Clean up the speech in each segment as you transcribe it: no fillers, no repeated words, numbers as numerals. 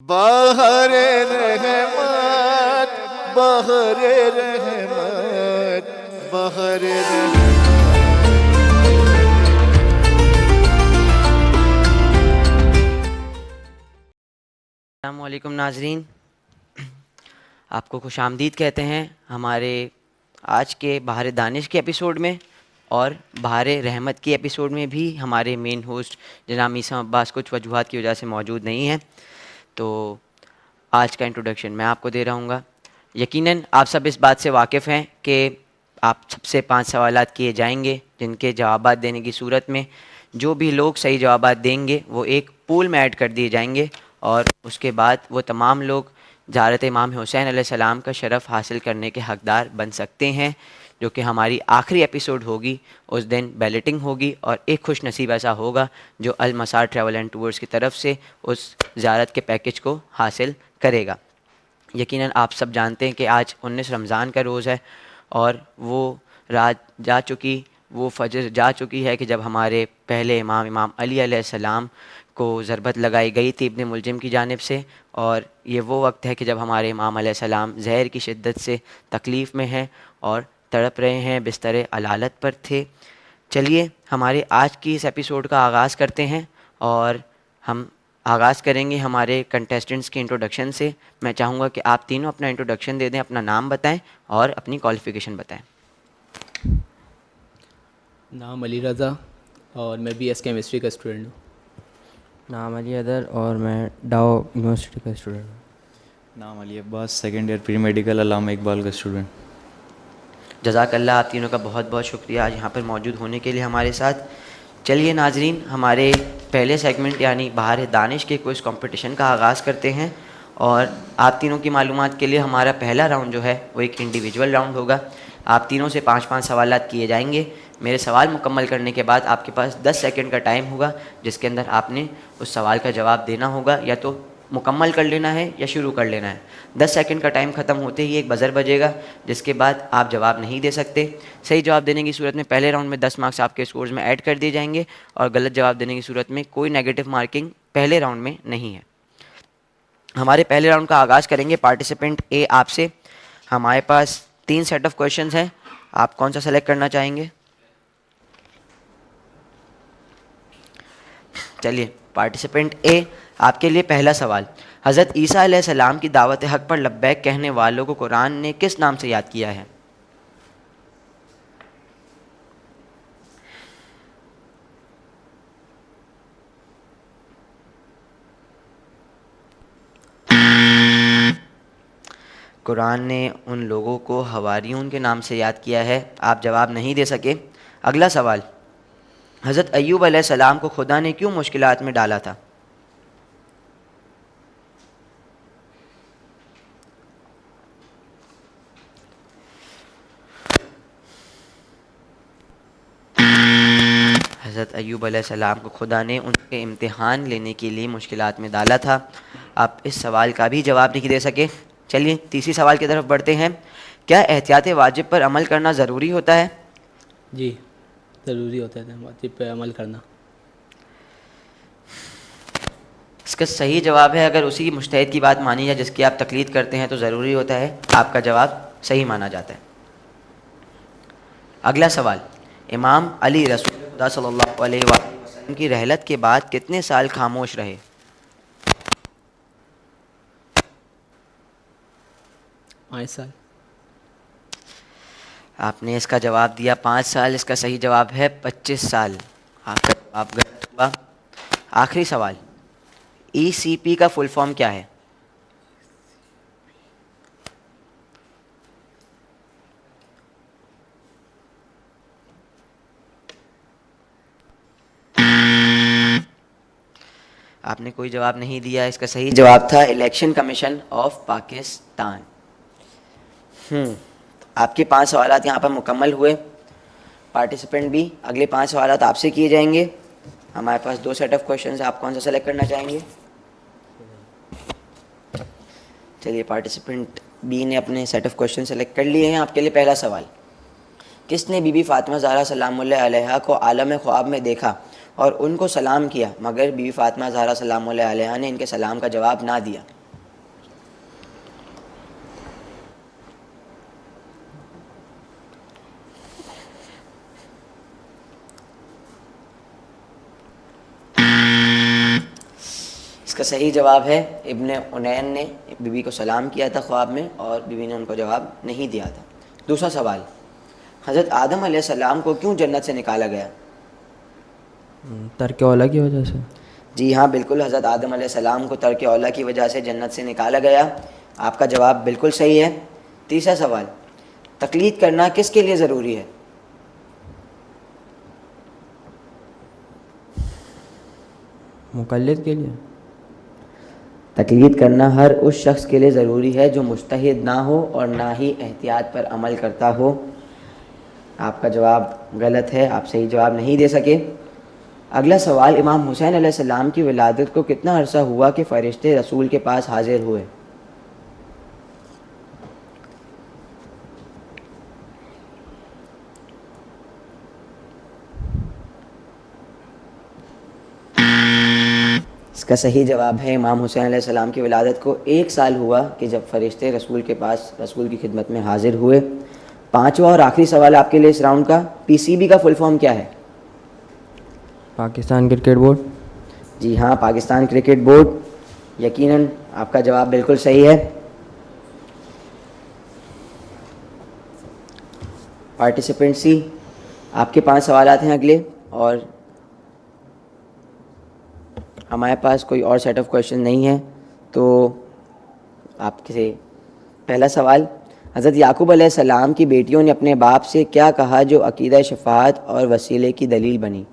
بہر رحمت بہر رحمت بہر رحمت. السلام علیکم ناظرین، آپ کو خوش آمدید کہتے ہیں ہمارے آج کے بہار دانش کے ایپیسوڈ میں، اور بہار رحمت کی ایپیسوڈ میں بھی ہمارے مین ہوسٹ جناب میثم عباس کچھ وجوہات کی وجہ سے موجود نہیں ہیں. تو آج کا انٹروڈکشن میں آپ کو دے رہا ہوں گا. یقیناً آپ سب اس بات سے واقف ہیں کہ آپ سب سے 5 سوالات کیے جائیں گے، جن کے جوابات دینے کی صورت میں جو بھی لوگ صحیح جوابات دیں گے وہ ایک پول میں ایڈ کر دیے جائیں گے، اور اس کے بعد وہ تمام لوگ زیارت امام حسین علیہ السلام کا شرف حاصل کرنے کے حقدار بن سکتے ہیں، جو کہ ہماری آخری ایپیسوڈ ہوگی. اس دن بیلٹنگ ہوگی اور ایک خوش نصیب ایسا ہوگا جو المسار ٹریول اینڈ ٹورز کی طرف سے اس زیارت کے پیکج کو حاصل کرے گا. یقیناً آپ سب جانتے ہیں کہ آج 19 رمضان کا روز ہے، اور وہ رات جا چکی، وہ فجر جا چکی ہے کہ جب ہمارے پہلے امام علی علیہ السلام کو ضربت لگائی گئی تھی ابن ملجم کی جانب سے، اور یہ وہ وقت ہے کہ جب ہمارے امام علیہ السلام زہر کی شدت سے تکلیف میں ہیں اور تڑپ رہے ہیں، بستر علالت پر تھے. چلیے ہمارے آج کی اس ایپیسوڈ کا آغاز کرتے ہیں، اور ہم آغاز کریں گے ہمارے کنٹیسٹنٹس کے انٹروڈکشن سے. میں چاہوں گا کہ آپ تینوں اپنا انٹروڈکشن دے دیں، اپنا نام بتائیں اور اپنی کوالیفیکیشن بتائیں. نام علی رضا، اور میں بی ایس کیمسٹری کا اسٹوڈنٹ ہوں. نام علی ادر، اور میں ڈاؤ یونیورسٹی کا اسٹوڈنٹ ہوں. نام علی عباس، سیکنڈ ایئر پری میڈیکل علامہ اقبال کا اسٹوڈنٹ. جزاک اللہ، آپ تینوں کا بہت بہت شکریہ آج یہاں پر موجود ہونے کے لیے ہمارے ساتھ. چلیے ناظرین، ہمارے پہلے سیگمنٹ یعنی بہار دانش کے کوئز کمپٹیشن کا آغاز کرتے ہیں. اور آپ تینوں کی معلومات کے لیے ہمارا پہلا راؤنڈ جو ہے وہ ایک انڈیویجول راؤنڈ ہوگا. آپ تینوں سے 5 سوالات کیے جائیں گے. میرے سوال مکمل کرنے کے بعد آپ کے پاس 10 سیکنڈ کا ٹائم ہوگا، جس کے اندر آپ نے اس سوال کا جواب دینا ہوگا. یا تو مکمل کر لینا ہے یا شروع کر لینا ہے. 10 سیکنڈ کا ٹائم ختم ہوتے ہی ایک بزر بجے گا، جس کے بعد آپ جواب نہیں دے سکتے. صحیح جواب دینے کی صورت میں پہلے راؤنڈ میں 10 مارکس آپ کے اسکورز میں ایڈ کر دیے جائیں گے، اور غلط جواب دینے کی صورت میں کوئی نیگیٹو مارکنگ پہلے راؤنڈ میں نہیں ہے. ہمارے پہلے راؤنڈ کا آغاز کریں گے پارٹیسپینٹ اے آپ سے. ہمارے پاس 3 سیٹ آف کویشچنز ہیں، آپ کون سا سلیکٹ کرنا چاہیں گے؟ چلیے پارٹیسپینٹ اے، آپ کے لیے پہلا سوال. حضرت عیسیٰ علیہ السلام کی دعوت حق پر لبیک کہنے والوں کو قرآن نے کس نام سے یاد کیا ہے؟ قرآن نے ان لوگوں کو حواریون کے نام سے یاد کیا ہے. آپ جواب نہیں دے سکے. اگلا سوال. حضرت ایوب علیہ السلام کو خدا نے کیوں مشکلات میں ڈالا تھا؟ حضرت ایوب علیہ السلام کو خدا نے ان کے امتحان لینے کے لیے مشکلات میں ڈالا تھا. آپ اس سوال کا بھی جواب نہیں دے سکے. چلیے تیسری سوال کی طرف بڑھتے ہیں. کیا احتیاط واجب پر عمل کرنا ضروری ہوتا ہے؟ جی، ضروری ہوتا ہے واجب پہ عمل کرنا. اس کا صحیح جواب ہے، اگر اسی مجتہد کی بات مانی جائے جس کی آپ تقلید کرتے ہیں تو ضروری ہوتا ہے. آپ کا جواب صحیح مانا جاتا ہے. اگلا سوال. امام علی رسول خدا صلی اللہ علیہ وآلہ وسلم کی رحلت کے بعد کتنے سال خاموش رہے؟ 5 سال. آپ نے اس کا جواب دیا 5 سال. اس کا صحیح جواب ہے 25 سال. آپ کا جواب غلط ہوا. آخری سوال. ای سی پی کا فل فارم کیا ہے؟ آپ نے کوئی جواب نہیں دیا. اس کا صحیح جواب تھا الیکشن کمیشن آف پاکستان. آپ کے 5 سوالات یہاں پر مکمل ہوئے. پارٹیسپینٹ بھی اگلے 5 سوالات آپ سے کیے جائیں گے. ہمارے پاس 2 سیٹ آف کویشچنز ہیں، آپ کون سا سلیکٹ کرنا چاہیں گے؟ چلیے پارٹیسپینٹ بی نے اپنے سیٹ آف کویشچن سلیکٹ کر لیے ہیں. آپ کے لیے پہلا سوال. کس نے بی بی فاطمہ زہرا سلام اللہ علیہا کو عالم خواب میں دیکھا اور ان کو سلام کیا، مگر بی بی فاطمہ زہرا سلام اللہ علیہا نے ان کے سلام کا جواب نہ دیا؟ اس کا صحیح جواب ہے ابن عنین نے بی بی کو سلام کیا تھا خواب میں، اور بی بی نے ان کو جواب نہیں دیا تھا۔ دوسرا سوال، حضرت آدم علیہ السلام کو کیوں جنت سے نکالا گیا؟ ترک اولا کی وجہ سے۔ جی ہاں بالکل، حضرت آدم علیہ السلام کو ترک اولا کی وجہ سے جنت سے نکالا گیا۔ آپ کا جواب بالکل صحیح ہے۔ تیسرا سوال، تقلید کرنا کس کے لیے ضروری ہے؟ مقلد کے لیے۔ تقلید کرنا ہر اس شخص کے لیے ضروری ہے جو مجتہد نہ ہو اور نہ ہی احتیاط پر عمل کرتا ہو۔ آپ کا جواب غلط ہے، آپ صحیح جواب نہیں دے سکے۔ اگلا سوال، امام حسین علیہ السلام کی ولادت کو کتنا عرصہ ہوا کہ فرشتے رسول کے پاس حاضر ہوئے؟ اس کا صحیح جواب ہے امام حسین علیہ السلام کی ولادت کو 1 سال ہوا کہ جب فرشتے رسول کے پاس رسول کی خدمت میں حاضر ہوئے۔ پانچواں اور آخری سوال آپ کے لیے اس راؤنڈ کا، پی سی بی کا فل فارم کیا ہے؟ Pakistan cricket board. جی ہاں، پاکستان کرکٹ بورڈ۔ یقیناً آپ کا جواب بالکل صحیح ہے۔ پارٹیسپینٹ سی، آپ کے 5 سوالات ہیں اگلے، اور ہمارے پاس کوئی اور سیٹ آف کویشچن نہیں ہے، تو آپ سے پہلا سوال، حضرت یعقوب علیہ السلام کی بیٹیوں نے اپنے باپ سے کیا کہا جو عقیدہ شفاعت اور وسیلے کی دلیل بنی؟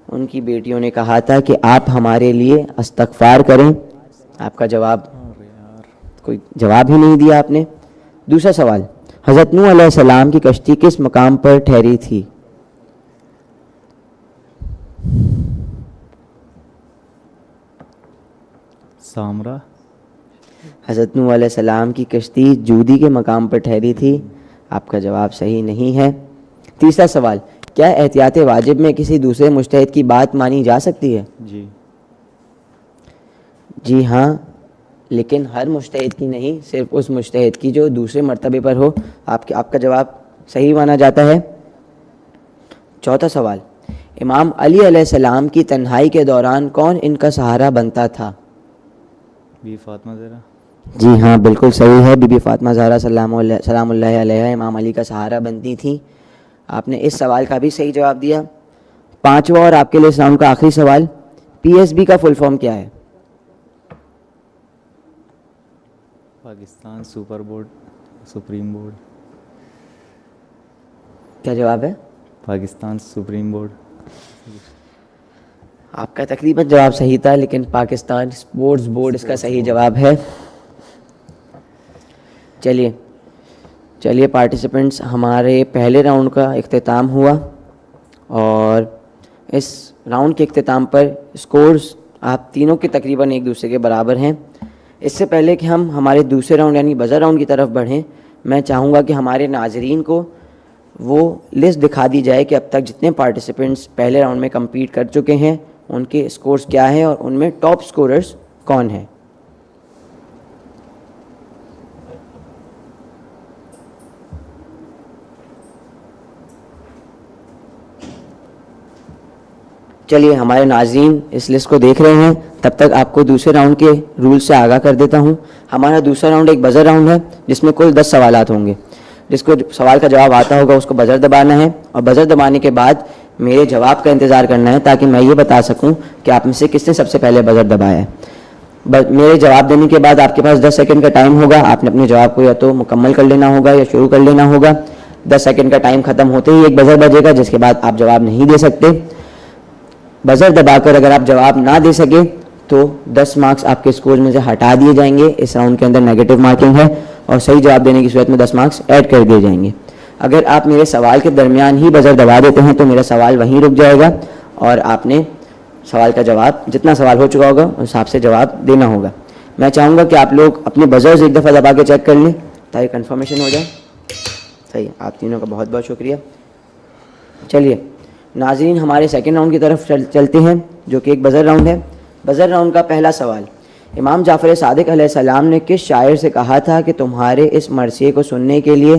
ان کی بیٹیوں نے کہا تھا کہ آپ ہمارے لیے استغفار کریں۔ آپ کا جواب، کوئی جواب ہی نہیں دیا آپ نے۔ دوسرا سوال، حضرت نوح علیہ السلام کی کشتی کس مقام پر ٹھہری تھی؟ سامرا۔ حضرت نوح علیہ السلام کی کشتی جودی کے مقام پر ٹھہری تھی۔ آپ کا جواب صحیح نہیں ہے۔ تیسرا سوال، کیا احتیاط واجب میں کسی دوسرے مجتہد کی بات مانی جا سکتی ہے؟ جی ہاں، لیکن ہر مجتہد کی نہیں، صرف اس مجتہد کی جو دوسرے مرتبے پر ہو۔ آپ کا جواب صحیح مانا جاتا ہے۔ چوتھا سوال، امام علی علیہ السلام کی تنہائی کے دوران کون ان کا سہارا بنتا تھا؟ بی بی فاطمہ زہرا۔ جی ہاں بالکل صحیح ہے، بی بی فاطمہ زہرا سلام اللہ علیہا امام علی کا سہارا بنتی تھیں۔ آپ نے اس سوال کا بھی صحیح جواب دیا۔ پانچواں اور آپ کے لیے اس راؤنڈ کا آخری سوال، پی ایس بی کا فل فارم کیا ہے؟ Pakistan super board supreme board. کیا جواب ہے؟ Pakistan supreme board. آپ کا تقریباً جواب صحیح تھا، لیکن پاکستان اسپورٹس بورڈ اس کا صحیح جواب ہے۔ چلیے پارٹیسپینٹس، ہمارے پہلے راؤنڈ کا اختتام ہوا، اور اس راؤنڈ کے اختتام پر اسکورز آپ تینوں کے تقریباً ایک دوسرے کے برابر ہیں۔ اس سے پہلے کہ ہم ہمارے دوسرے راؤنڈ یعنی بزر راؤنڈ کی طرف بڑھیں، میں چاہوں گا کہ ہمارے ناظرین کو وہ لسٹ دکھا دی جائے کہ اب تک جتنے پارٹیسپینٹس پہلے راؤنڈ میں کمپیٹ کر چکے ہیں ان کے اسکورز کیا ہیں، اور ان میں ٹاپ اسکوررز کون ہیں۔ چلیے ہمارے ناظرین اس لسٹ کو دیکھ رہے ہیں، تب تک آپ کو دوسرے راؤنڈ کے رول سے آگاہ کر دیتا ہوں۔ ہمارا دوسرا راؤنڈ ایک بزر راؤنڈ ہے جس میں کل 10 سوالات ہوں گے۔ جس کو سوال کا جواب آتا ہوگا اس کو بزر دبانا ہے، اور بزر دبانے کے بعد میرے جواب کا انتظار کرنا ہے تاکہ میں یہ بتا سکوں کہ آپ میں سے کس نے سب سے پہلے بزر دبایا ہے۔ میرے جواب دینے کے بعد آپ کے پاس 10 سیکنڈ کا ٹائم ہوگا۔ آپ نے اپنے جواب کو یا تو مکمل کر لینا ہوگا یا شروع کر لینا ہوگا۔ 10 سیکنڈ کا ٹائم ختم ہوتے ہی ایک بزر بجے گا، جس کے بعد آپ جواب نہیں دے سکتے۔ بزر دبا کر اگر آپ جواب نہ دے سکے تو 10 مارکس آپ کے اسکور میں سے ہٹا دیے جائیں گے۔ اس راؤنڈ کے اندر نیگیٹو مارکنگ ہے، اور صحیح جواب دینے کی صورت میں 10 مارکس ایڈ کر دیے جائیں گے۔ اگر آپ میرے سوال کے درمیان ہی بزر دبا دیتے ہیں تو میرا سوال وہیں رک جائے گا، اور آپ نے سوال کا جواب جتنا سوال ہو چکا ہوگا اس حساب سے جواب دینا ہوگا. میں چاہوں گا کہ آپ لوگ اپنے بزرز ایک دفعہ دبا کے چیک کر لیں تاکہ کنفرمیشن ہو جائے. صحیح, آپ تینوں کا بہت بہت شکریہ. چلیے ناظرین, ہمارے سیکنڈ راؤنڈ کی طرف چلتے ہیں جو کہ ایک بزر راؤنڈ ہے. بزر راؤنڈ کا پہلا سوال, امام جعفر صادق علیہ السلام نے کس شاعر سے کہا تھا کہ تمہارے اس مرثیے کو سننے کے لیے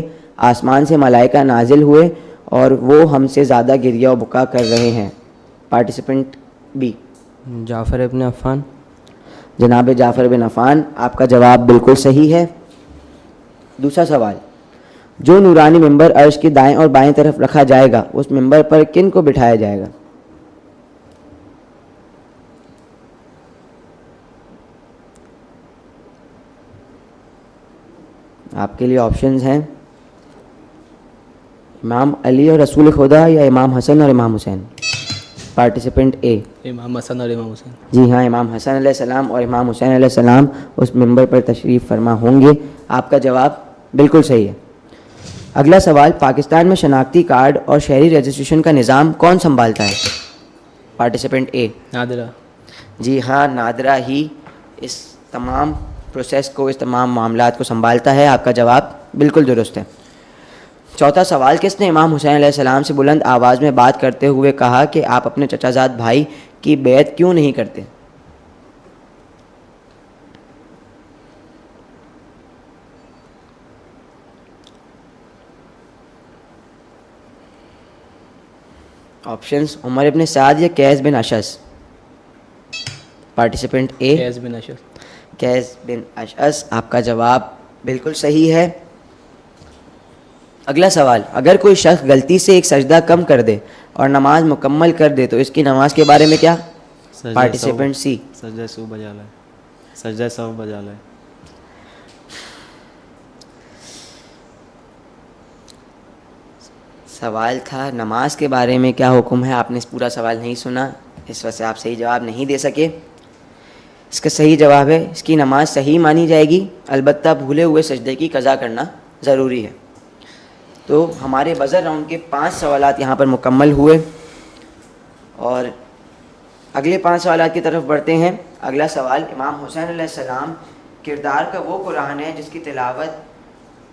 آسمان سے ملائکہ نازل ہوئے اور وہ ہم سے زیادہ گریہ و بکا کر رہے ہیں؟ پارٹیسپینٹ بی, جعفر ابن عفان. جناب جعفر بن عفان, آپ کا جواب بالکل صحیح ہے. دوسرا سوال, جو نورانی ممبر عرش کی دائیں اور بائیں طرف رکھا جائے گا اس ممبر پر کن کو بٹھایا جائے گا؟ آپ کے لیے آپشنز ہیں امام علی اور رسول خدا یا امام حسن اور امام حسین. پارٹیسپینٹ اے, امام حسن اور امام حسین. جی ہاں, امام حسن علیہ السلام اور امام حسین علیہ السلام اس ممبر پر تشریف فرما ہوں گے. آپ کا جواب بالکل صحیح ہے. اگلا سوال, پاکستان میں شناختی کارڈ اور شہری رجسٹریشن کا نظام کون سنبھالتا ہے؟ پارٹیسپینٹ اے, نادرہ. جی ہاں, نادرہ ہی اس تمام پروسیس کو, اس تمام معاملات کو سنبھالتا ہے. آپ کا جواب بالکل درست ہے. چوتھا سوال, کس نے امام حسین علیہ السلام سے بلند آواز میں بات کرتے ہوئے کہا کہ آپ اپنے چچا زاد بھائی کی بیعت کیوں نہیں کرتے؟ آپشنز عمر ابن سعد یا قیس بن اشعث. پارٹیسپینٹ اے, قیس بن اشعث. قیس بن اشعث, آپ کا جواب بالکل صحیح ہے. اگلا سوال, اگر کوئی شخص غلطی سے ایک سجدہ کم کر دے اور نماز مکمل کر دے تو اس کی نماز کے بارے میں کیا؟ پارٹیسپینٹ سی, سجدہ سو بجا لائے, سجدہ سو بجا لائے. سوال تھا نماز کے بارے میں کیا حکم ہے. آپ نے اس پورا سوال نہیں سنا, اس وجہ سے آپ صحیح جواب نہیں دے سکے. اس کا صحیح جواب ہے اس کی نماز صحیح مانی جائے گی, البتہ بھولے ہوئے سجدے کی قضا کرنا ضروری ہے. تو ہمارے بزر راؤنڈ کے 5 سوالات یہاں پر مکمل ہوئے اور اگلے 5 سوالات کی طرف بڑھتے ہیں. اگلا سوال, امام حسین علیہ السلام کردار کا وہ قرآن ہے جس کی تلاوت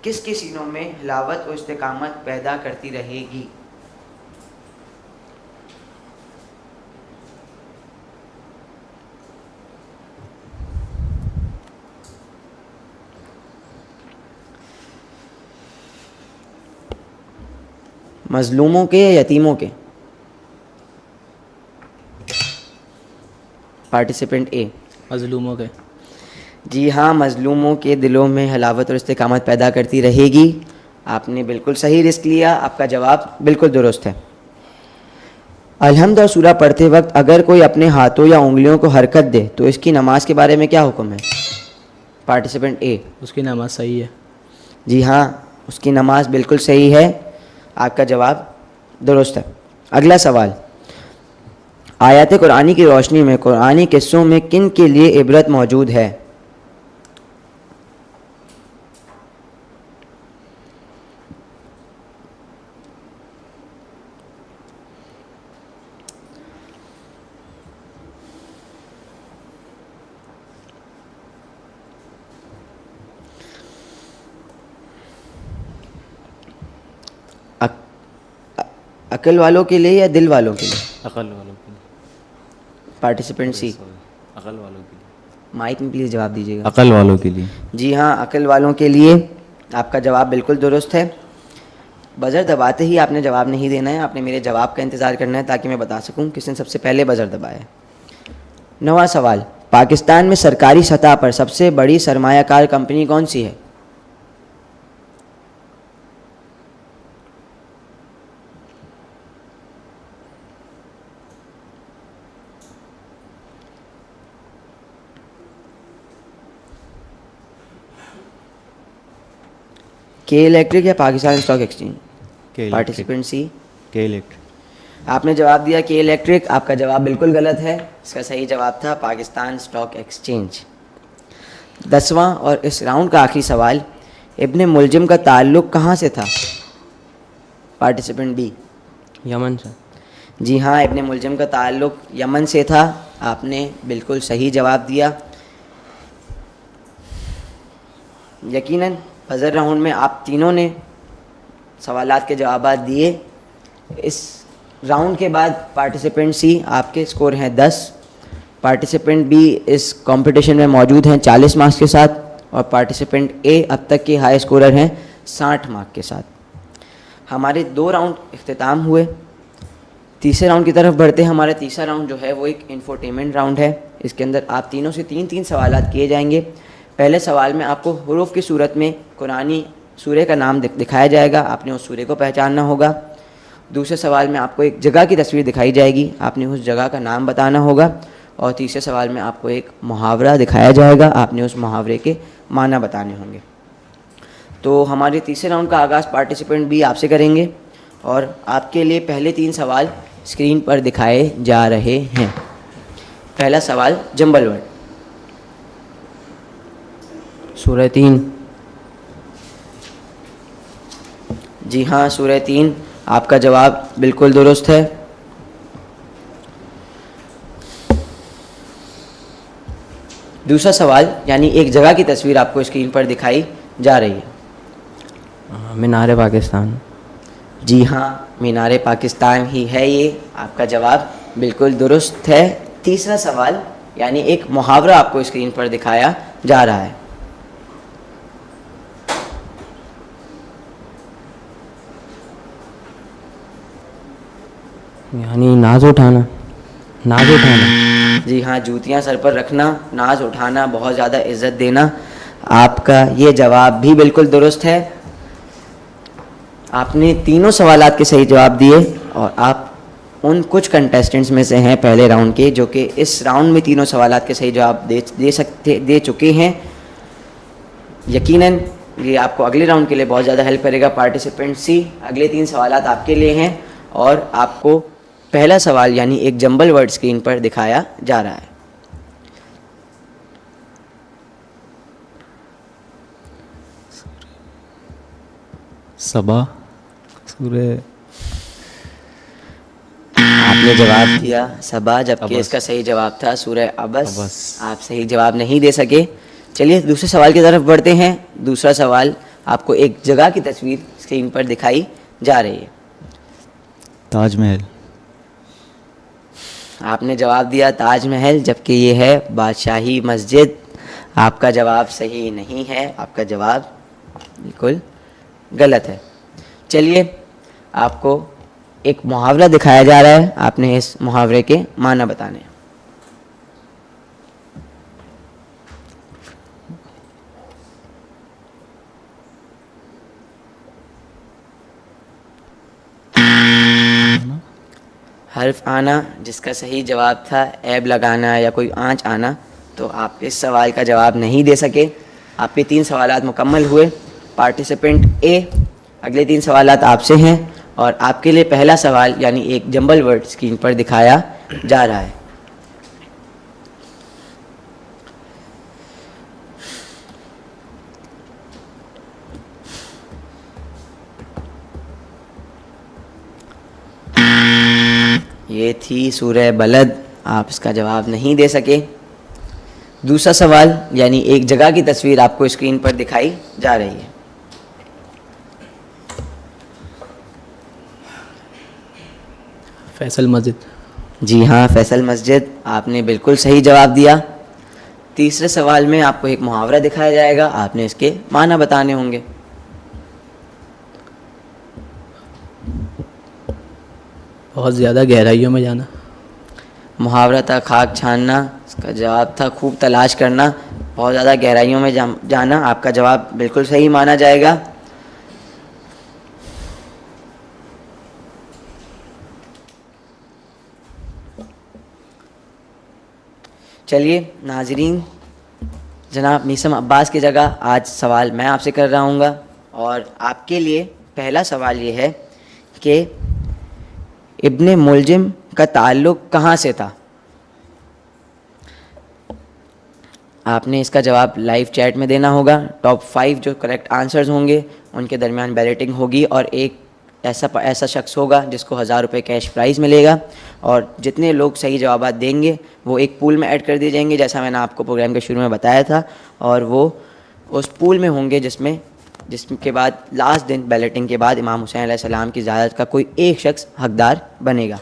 کس کے سینوں میں حلاوت و استقامت پیدا کرتی رہے گی؟ مظلوموں کے یا یتیموں کے؟ پارٹیسپینٹ اے, مظلوموں کے. جی ہاں, مظلوموں کے دلوں میں حلاوت اور استقامت پیدا کرتی رہے گی. آپ نے بالکل صحیح رسک لیا, آپ کا جواب بالکل درست ہے. الحمد اور سورہ پڑھتے وقت اگر کوئی اپنے ہاتھوں یا انگلیوں کو حرکت دے تو اس کی نماز کے بارے میں کیا حکم ہے؟ پارٹیسپینٹ اے, اس کی نماز صحیح ہے. جی ہاں, اس کی نماز بالکل صحیح ہے. آپ کا جواب درست ہے. اگلا سوال, آیات قرآنی کی روشنی میں قرآنی قصوں میں کن کے لیے عبرت موجود ہے؟ عقل والوں کے لیے یا دل والوں کے لیے؟ عقل والوں کے لیے. پارٹیسپینٹ سی, عقل والوں کے لیے. مائک میں پلیز جواب دیجیے گا. عقل والوں کے لیے. جی ہاں, عقل والوں کے لیے. آپ کا جواب بالکل درست ہے. بزر دباتے ہی آپ نے جواب نہیں دینا ہے, آپ نے میرے جواب کا انتظار کرنا ہے تاکہ میں بتا سکوں کس نے سب سے پہلے بزر دبایا ہے. 9واں سوال, پاکستان میں سرکاری سطح پر سب سے بڑی سرمایہ کار کمپنی کون سی ہے؟ کے الیکٹرک یا پاکستان اسٹاک ایکسچینج؟ پارٹیسپینٹ سی, کے الیکٹرک. آپ نے جواب دیا کے الیکٹرک. آپ کا جواب بالکل غلط ہے, اس کا صحیح جواب تھا پاکستان اسٹاک ایکسچینج. 10واں اور اس راؤنڈ کا آخری سوال, ابن ملجم کا تعلق کہاں سے تھا؟ پارٹیسپینٹ بی, یمن سے. جی ہاں، ابن ملجم کا تعلق یمن سے تھا. آپ نے بالکل صحیح جواب دیا. یقیناً بزر راؤنڈ میں آپ تینوں نے سوالات کے جوابات دیے. اس راؤنڈ کے بعد پارٹیسپینٹ سی آپ کے اسکور ہیں 10. پارٹیسپینٹ بی اس کمپٹیشن میں موجود ہیں 40 مارکس کے ساتھ, اور پارٹیسپینٹ اے اب تک کے ہائی اسکورر ہیں 60 مارک کے ساتھ. ہمارے 2 راؤنڈ اختتام ہوئے. تیسرے راؤنڈ کی طرف بڑھتے ہیں. ہمارا تیسرا راؤنڈ جو ہے وہ ایک انفوٹینمنٹ راؤنڈ ہے. اس کے اندر آپ تینوں سے 3 سوالات کیے جائیں گے. پہلے سوال میں آپ کو حروف کی صورت میں قرآنی سورہ کا نام دکھایا جائے گا, آپ نے اس سورہ کو پہچاننا ہوگا. دوسرے سوال میں آپ کو ایک جگہ کی تصویر دکھائی جائے گی, آپ نے اس جگہ کا نام بتانا ہوگا. اور تیسرے سوال میں آپ کو ایک محاورہ دکھایا جائے گا, آپ نے اس محاورے کے معنی بتانے ہوں گے. تو ہمارے تیسرے راؤنڈ کا آغاز پارٹیسپینٹ بھی آپ سے کریں گے, اور آپ کے لیے پہلے 3 سوال اسکرین پر دکھائے جا رہے ہیں. پہلا سوال جمبل ورڈ. سورہ 3. جی ہاں, سورہ 3. آپ کا جواب بالکل درست ہے. دوسرا سوال یعنی ایک جگہ کی تصویر آپ کو اسکرین پر دکھائی جا رہی ہے. مینار پاکستان. جی ہاں, مینار پاکستان ہی ہے یہ. آپ کا جواب بالکل درست ہے. تیسرا سوال یعنی ایک محاورہ آپ کو اسکرین پر دکھایا جا رہا ہے. یعنی ناز اٹھانا. ناز اٹھانا. جی ہاں, جوتیاں سر پر رکھنا, ناز اٹھانا, بہت زیادہ عزت دینا. آپ کا یہ جواب بھی بالکل درست ہے. آپ نے تینوں سوالات کے صحیح جواب دیے, اور آپ ان کچھ کنٹیسٹنٹس میں سے ہیں پہلے راؤنڈ کے جو کہ اس راؤنڈ میں تینوں سوالات کے صحیح جواب دے چکے ہیں. یقیناً یہ آپ کو اگلے راؤنڈ کے لیے بہت زیادہ ہیلپ کرے گا. پارٹیسپینٹ سی, اگلے 3 سوالات آپ کے لیے ہیں, اور آپ کو پہلا سوال یعنی ایک جمبل ورڈ اسکرین پر دکھایا جا رہا ہے. صبا. سورہ آپ نے جواب دیا صبا, جبکہ اس کا صحیح جواب تھا سورہ عبس. آپ صحیح جواب نہیں دے سکے. چلیے دوسرے سوال کی طرف بڑھتے ہیں. دوسرا سوال آپ کو ایک جگہ کی تصویر اسکرین پر دکھائی جا رہی ہے. تاج محل. آپ نے جواب دیا تاج محل, جبکہ یہ ہے بادشاہی مسجد. آپ کا جواب صحیح نہیں ہے, آپ کا جواب بالکل غلط ہے. چلیے آپ کو ایک محاورہ دکھایا جا رہا ہے, آپ نے اس محاورے کے معنی بتانے ہیں. حرف آنا, جس کا صحیح جواب تھا عیب لگانا یا کوئی آنچ آنا, تو آپ اس سوال کا جواب نہیں دے سکے. آپ کے 3 سوالات مکمل ہوئے. پارٹیسپینٹ اے, اگلے 3 سوالات آپ سے ہیں, اور آپ کے لیے پہلا سوال یعنی ایک جمبل ورڈ اسکرین پر دکھایا جا رہا ہے. یہ تھی سورہ بلد. آپ اس کا جواب نہیں دے سکے. دوسرا سوال یعنی ایک جگہ کی تصویر آپ کو اسکرین پر دکھائی جا رہی ہے. فیصل مسجد. جی ہاں, فیصل مسجد. آپ نے بالکل صحیح جواب دیا. تیسرے سوال میں آپ کو ایک محاورہ دکھایا جائے گا, آپ نے اس کے معنی بتانے ہوں گے. بہت زیادہ گہرائیوں میں جانا. محاورہ تھا خاک چھاننا, اس کا جواب تھا خوب تلاش کرنا. بہت زیادہ گہرائیوں میں جانا. آپ کا جواب بالکل صحیح مانا جائے گا. چلیے ناظرین, جناب میثم عباس کی جگہ آج سوال میں آپ سے کر رہا ہوں گا, اور آپ کے لیے پہلا سوال یہ ہے کہ ابن ملجم کا تعلق کہاں سے تھا؟ آپ نے اس کا جواب لائیو چیٹ میں دینا ہوگا. ٹاپ 5 جو کریکٹ آنسرز ہوں گے ان کے درمیان بیلٹنگ ہوگی, اور ایک ایسا شخص ہوگا جس کو 1000 روپے کیش پرائز ملے گا, اور جتنے لوگ صحیح جوابات دیں گے وہ ایک پول میں ایڈ کر دیے جائیں گے, جیسا میں نے آپ کو پروگرام کے شروع میں بتایا تھا, اور وہ اس پول میں ہوں گے جس کے بعد لاسٹ دن بیلٹنگ کے بعد امام حسین علیہ السلام کی زیارت کا کوئی ایک شخص حقدار بنے گا.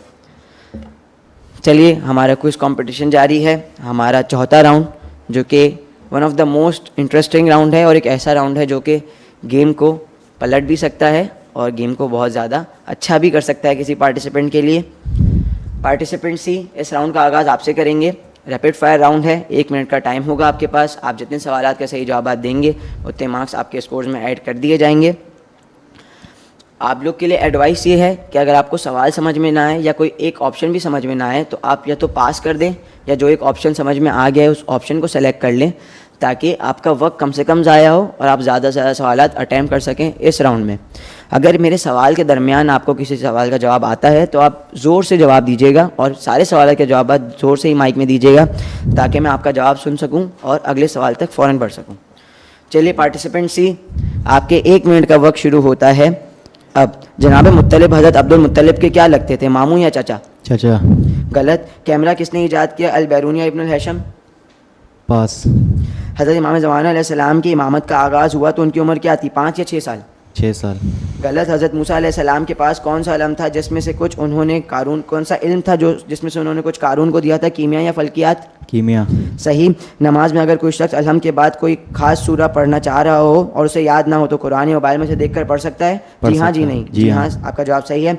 چلیے ہمارا کوئز کمپٹیشن جاری ہے. ہمارا چوتھا راؤنڈ جو کہ one of the most interesting round ہے, اور ایک ایسا راؤنڈ ہے جو کہ گیم کو پلٹ بھی سکتا ہے اور گیم کو بہت زیادہ اچھا بھی کر سکتا ہے کسی پارٹیسپینٹ کے لیے. پارٹیسپینٹ سی اس راؤنڈ کا آغاز آپ سے کریں گے. ریپڈ فائر راؤنڈ ہے, 1 منٹ کا ٹائم ہوگا آپ کے پاس. آپ جتنے سوالات کے صحیح جوابات دیں گے اتنے مارکس آپ کے اسکورز میں ایڈ کر دیے جائیں گے. آپ لوگ کے لیے ایڈوائس یہ ہے کہ اگر آپ کو سوال سمجھ میں نہ آئے یا کوئی ایک آپشن بھی سمجھ میں نہ آئے تو آپ یا تو پاس کر دیں, یا جو ایک آپشن سمجھ میں آ گیا ہے اس آپشن کو سلیکٹ کر لیں, تاکہ آپ کا وقت کم سے کم ضائع ہو اور آپ زیادہ سے زیادہ سوالات اٹیمپٹ کر سکیں اس راؤنڈ میں. اگر میرے سوال کے درمیان آپ کو کسی سوال کا جواب آتا ہے تو آپ زور سے جواب دیجیے گا, اور سارے سوالات کے جوابات زور سے ہی مائک میں دیجیے گا تاکہ میں آپ کا جواب سن سکوں اور اگلے سوال تک فوراً بڑھ سکوں. چلیے پارٹیسپینٹ سی, آپ کے 1 منٹ کا وقت شروع ہوتا ہے اب. جناب مطلب حضرت عبد المطلب کے کیا لگتے تھے, ماموں یا چچا؟ چچا. غلط. کیمرہ کس نے ایجاد کیا, البیرونی یا ابن الہیثم؟ پاس. حضرت امام زمانہ علیہ السلام کی امامت کا آغاز ہوا تو ان کی عمر کیا تھی, 5 یا 6 سال؟ 6 سال. غلط. حضرت موسیٰ علیہ السلام کے پاس کون سا علم تھا جس میں سے کچھ انہوں نے قارون, کون سا علم تھا جس میں سے انہوں نے کچھ قارون کو دیا تھا, کیمیا یا فلکیات؟ کیمیا. صحیح. نماز میں اگر کوئی شخص الحم کے بعد کوئی خاص سورہ پڑھنا چاہ رہا ہو اور اسے یاد نہ ہو تو قرآن یا موبائل میں سے دیکھ کر پڑھ سکتا ہے؟ جی ہاں, جی نہیں؟ جی ہاں, آپ کا جواب صحیح ہے.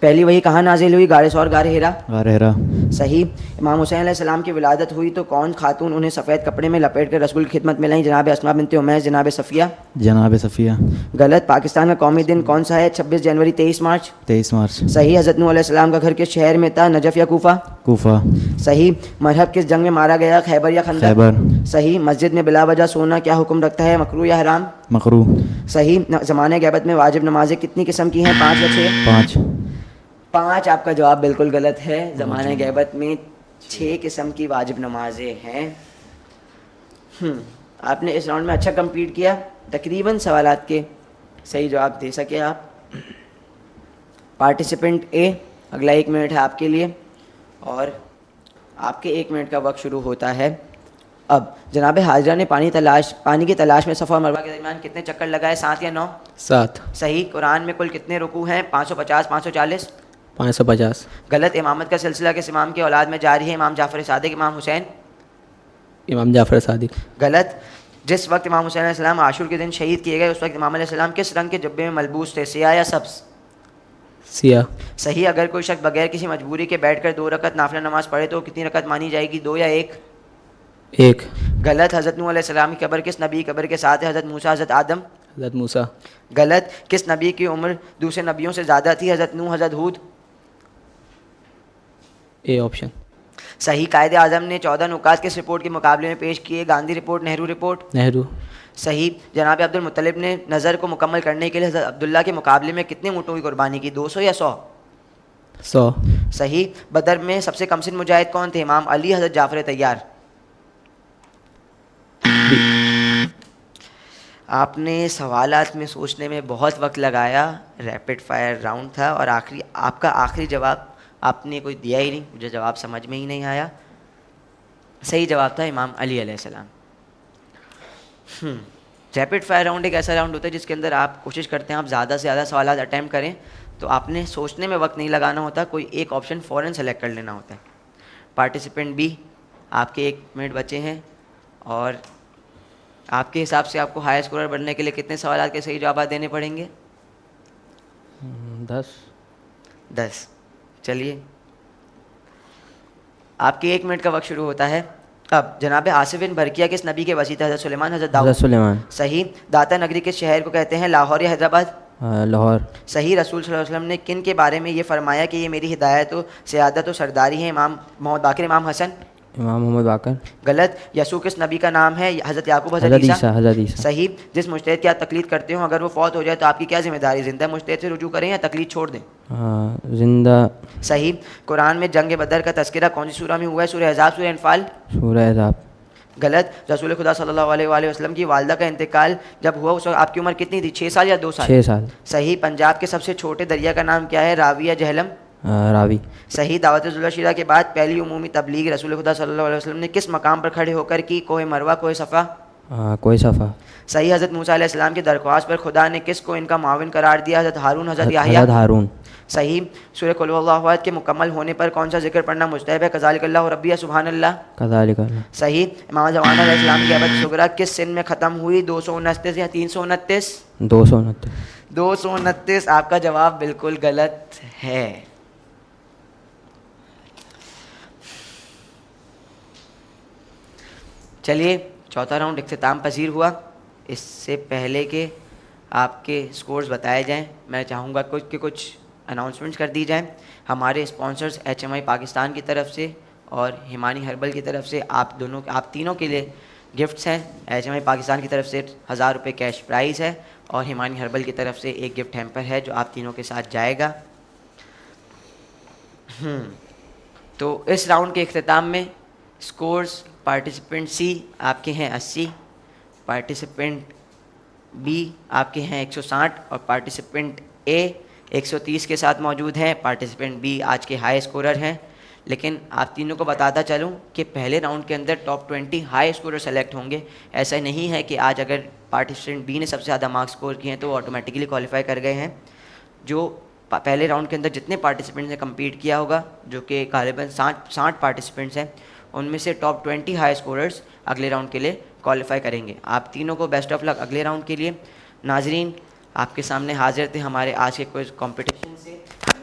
پہلی وحی کہاں نازل ہوئی, غار ثور, غار ہیرا؟ غار ہیرا. صحیح. امام حسین علیہ السلام کی ولادت ہوئی تو کون خاتون انہیں سفید کپڑے میں لپیٹ کر رسول کی خدمت میں لائیں, جناب اسماء بنت امیس, جناب صفیہ؟ جناب صفیہ. غلط. پاکستان کا قومی دن کون سا ہے, 26 جنوری, 23 مارچ؟ 23 مارچ. صحیح. حضرت نوح علیہ السلام کا گھر کس شہر میں تھا, نجف یا کوفہ؟ کوفہ. صحیح. مرحب کس جنگ میں مارا گیا, خیبر یا خندق؟ خیبر. صحیح. مسجد میں بلا وجہ سونا کیا حکم رکھتا ہے, مکروہ یا حرام؟ مکروہ. صحیح. زمانہ غیبت میں واجب نمازیں کتنی قسم کی ہیں, 5 یا 6؟ 5. 5. آپ کا جواب بالکل غلط ہے. زمانہ غیبت میں 6 قسم کی واجب نمازیں ہیں. آپ نے اس راؤنڈ میں اچھا کمپلیٹ کیا, تقریباً سوالات کے صحیح جواب دے سکے آپ. پارٹیسپینٹ اے, اگلا 1 منٹ ہے آپ کے لیے, اور آپ کے 1 منٹ کا وقت شروع ہوتا ہے اب. جناب حاضرہ نے پانی کی تلاش میں صفا اور مروہ کے درمیان کتنے چکر لگائے, 7 یا 9؟ 7. صحیح. قرآن میں کل کتنے رکوع ہیں, 550, 540؟ 550. غلط. امامت کا سلسلہ کس امام کے اولاد میں جاری ہے, امام جعفر صادق, امام حسین؟ امام جعفر صادق. غلط. جس وقت امام حسین علیہ السلام عاشور کے دن شہید کیے گئے اس وقت امام علیہ السلام کس رنگ کے جبے میں ملبوس تھے, سیاہ یا سبز؟ سیاہ. صحیح. اگر کوئی شخص بغیر کسی مجبوری کے بیٹھ کر 2 رکعت نافلہ نماز پڑھے تو کتنی رکعت مانی جائے گی, 2 یا 1؟ 1. غلط. حضرت نوح علیہ السلام کی قبر کس نبی قبر کے ساتھ ہے, حضرت موسیٰ, حضرت آدم؟ حضرت موسیٰ. غلط. کس نبی کی عمر دوسرے نبیوں سے زیادہ تھی, حضرت نوح, حضرت ہود؟ A option. صحیح. قائد اعظم نے 14 نکات کس رپورٹ کے مقابلے میں پیش کیے, گاندھی رپورٹ, نہرو رپورٹ؟ نہرو. صحیح. جناب عبد المطلب نے نظر کو مکمل کرنے کے لیے حضرت عبداللہ کے مقابلے میں کتنے اونٹوں کی قربانی کی, 200 یا 100؟ 100. صحیح. بدر میں سب سے کم سن مجاہد کون تھے, امام علی, حضرت جعفر طیار؟ آپ نے سوالات میں سوچنے میں بہت وقت لگایا, ریپڈ فائر راؤنڈ تھا, اور آپ کا آخری جواب آپ نے کوئی دیا ہی نہیں, مجھے جواب سمجھ میں ہی نہیں آیا. صحیح جواب تھا امام علی علیہ السلام. ریپڈ فائر راؤنڈ ایک ایسا راؤنڈ ہوتا ہے جس کے اندر آپ کوشش کرتے ہیں آپ زیادہ سے زیادہ سوالات اٹیمپٹ کریں, تو آپ نے سوچنے میں وقت نہیں لگانا ہوتا, کوئی ایک آپشن فوراً سلیکٹ کر لینا ہوتا ہے. پارٹیسپینٹ بی, آپ کے 1 منٹ بچے ہیں, اور آپ کے حساب سے آپ کو ہائی اسکورر بننے کے لیے کتنے سوالات کے صحیح جوابات دینے پڑیں گے؟ 10. چلیے آپ کے 1 منٹ کا وقت شروع ہوتا ہے اب. جناب آصف بن برقیہ کس نبی کے وسیع تھے, حضرت سلیمان, حضرت داؤد؟ حضرت سلیمان. صحیح. داتا نگری کس شہر کو کہتے ہیں, لاہور یا حیدرآباد؟ لاہور. صحیح. رسول صلی اللہ علیہ وسلم نے کن کے بارے میں یہ فرمایا کہ یہ میری ہدایت و سیادت و سرداری ہے, امام محمد باقر, امام حسن؟ امام محمد باقر. غلط. یسوع کس نبی کا نام ہے, حضرت یعقوب, حضرت حضرت عیسیٰ؟ حضرت عیسیٰ. صحیح. جس مجتہد کی آپ تقلید کرتے ہوں اگر وہ فوت ہو جائے تو آپ کی کیا ذمہ داری, زندہ مجتہد سے رجوع کریں یا تقلید چھوڑ دیں؟ زندہ. صحیح. قرآن میں جنگ بدر کا تذکرہ کون سی سورہ میں ہوا ہے, سورہ احزاب, سورہ انفال؟ سورہ احزاب. غلط. رسول خدا صلی اللہ علیہ وآلہ وسلم کی والدہ کا انتقال جب ہوا اس وقت آپ کی عمر کتنی تھی؟ 6 سال یا 2 سال؟ 6 سال. صحیح. پنجاب کے سب سے چھوٹے دریا کا نام کیا ہے؟ راوی یا جہلم؟ راوی. صحیح. دعوت ذوالفقار شیرہ کے بعد پہلی عمومی تبلیغ رسول خدا صلی اللہ علیہ وسلم نے کس مقام پر کھڑے ہو کر کی؟ کوہ مروہ، کوہ صفا؟ کوئی صفا. صحیح. حضرت موسیٰ علیہ السلام کی درخواست پر خدا نے کس کو ان کا معاون قرار دیا؟ حضرت ہارون، حضرت یحییٰ؟ حضرت ہارون. صحیح. سورہ قل هو اللہ احد کے مکمل ہونے پر کون سا ذکر پڑھنا مستحب ہے؟ کذالک اللہ ربی یا سبحان اللہ؟ کذالک اللہ. صحیح. امام زمان علیہ السلام کی ابد صغریٰ کس سن میں ختم ہوئی؟ 229 یا 329؟ 229. 229. آپ کا جواب بالکل غلط ہے. چلیے چوتھا راؤنڈ اختتام پذیر ہوا. اس سے پہلے کہ آپ کے سکورز بتائے جائیں میں چاہوں گا کچھ اناؤنسمنٹس کر دی جائیں. ہمارے اسپانسرز HMI پاکستان کی طرف سے اور ہمانی ہربل کی طرف سے آپ تینوں کے لیے گفٹس ہیں. HMI پاکستان کی طرف سے 1000 روپے کیش پرائز ہے اور ہمانی ہربل کی طرف سے ایک گفٹ ہیمپر ہے جو آپ تینوں کے ساتھ جائے گا. تو اس راؤنڈ کے اختتام میں سکورز: پارٹیسپینٹ سی آپ کے ہیں 80، پارٹیسپینٹ بی آپ کے ہیں 160 اور پارٹیسپینٹ اے 130 کے ساتھ موجود ہیں. پارٹیسپینٹ بی آج کے ہائی اسکورر ہیں. لیکن آپ تینوں کو بتاتا چلوں کہ پہلے راؤنڈ کے اندر ٹاپ 20 ہائی اسکورر سلیکٹ ہوں گے. ایسا نہیں ہے کہ آج اگر پارٹیسپینٹ بی نے سب سے زیادہ مارکس اسکور کیے ہیں تو وہ آٹومیٹکلی کوالیفائی کر گئے ہیں. جو پہلے راؤنڈ کے اندر جتنے پارٹیسپینٹس نے کمپیٹ کیا ہوگا جو کہ غالباً 60 پارٹیسپینٹس ہیں ان میں سے ٹاپ 20 ہائی اسکوررز اگلے راؤنڈ کے لیے کوالیفائی کریں گے. آپ تینوں کو بیسٹ آف لک اگلے راؤنڈ کے لیے. ناظرین آپ کے سامنے حاضر تھے ہمارے آج کے کوئی کمپٹیشن سے.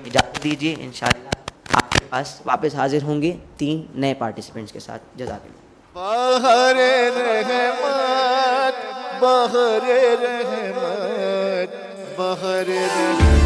اجازت دیجیے انشاءاللہ آپ کے پاس واپس حاضر ہوں گے 3 نئے پارٹیسپینٹس کے ساتھ. جزاک اللہ. بہر رحمت، بہر رحمت، بہر رحمت.